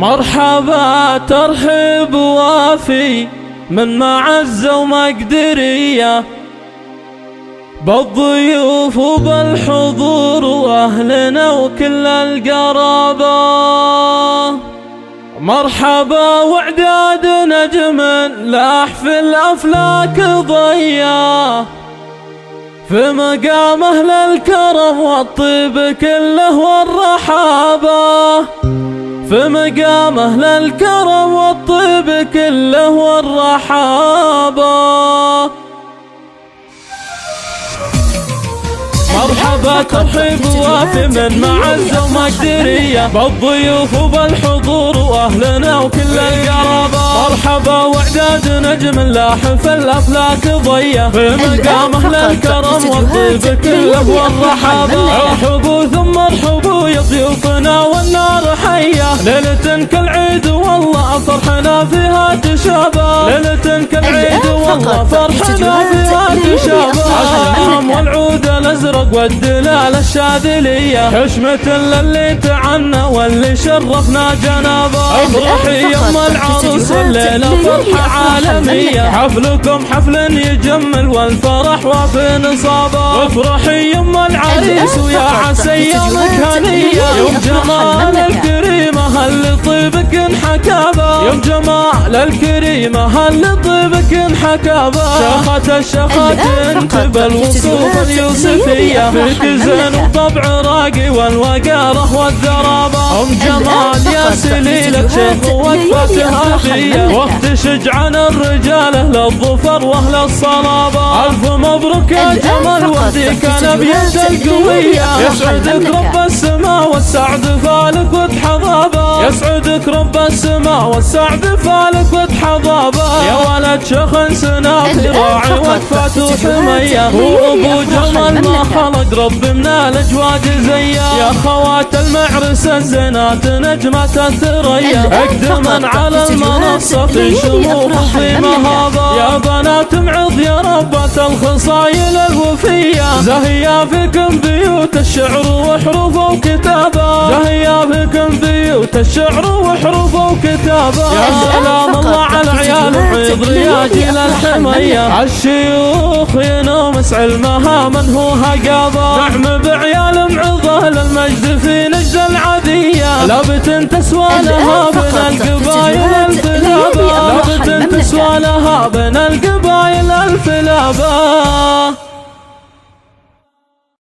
مرحبا ترحيب وافي من معزة ومقدرية بالضيوف وبالحضور وأهلنا وكل القرابة. مرحبا وعداد نجم لاح في الأفلاك ضيا في مقام أهل الكرم والطيب كله والرحابة، في مقام أهل الكرم والطيب كله والرحابة. مرحبا ترحيب وافي من معزة ومقدرية بالضيوف وبالحضور وأهلنا وكل القرابة. مرحبا وعداد نجم لاح في الأفلاك ضيا في مقام أهل الكرم والطيب كله والرحابة. ارحبوا ثم ارحبوا يا ضيوفنا والنار حية، ليلة كالعيد والله فرحنا فيها تشابه، ليلة كالعيد والله فرحنا فيها تشابه. عشرهم والعود الأزرق والدلال الشاذلية حشمة للي تعنى واللي شرفنا جنابه. افرحي يم العروس الليلة فرحة عالمية، حفلكم حفل يجمل والفرح وفي نصابه. افرحي يم العريس ويا عسى يومك هنية، يوم جمال الكريمة هل طيبك انحكابه، يوم جمال الكريمة هل طيبك انحكابه. شخت الشخات انت بالوصوف اليوسفية، فيك زين وطبع راقي والوقاره والذرابة. ام جمال يا سليلك شيخ وقفتها فيا، واختشج عن الرجال اهل الظفر واهل الصلابة. الف مبروك يا جمال وهديك انا بيد القوية، يسعدك رب السماء والسعد فالك وتحضابه، يسعدك رب السماء والسعد فالك وتحضابه. يا ولد شخن سنافي راعي وقفته حمية، هو ابو جمال ما خلق رب من الاجواد زيا. يا خوات المعرس الزينات نجمة الثريا، اقدما على المنصة في شموخ وفي مهابة. يا بنات معظ يا ربة الخصايل الوفية، زهيا فيكم بيوت الشعر وحروفه وكتابة، زهيا فيكم بيوت الشعر وحروفه وكتابة. يا سلام الله على عيال وحيض رياجيل الحمية، عالشيوخ ينومس علمها من هو هقابة. نعم بعيال معظه للمجد في نجد العادية، لابت تسوى لها بين القبايل الفلابة، لابت تسوى لها بين القبايل الفلابة.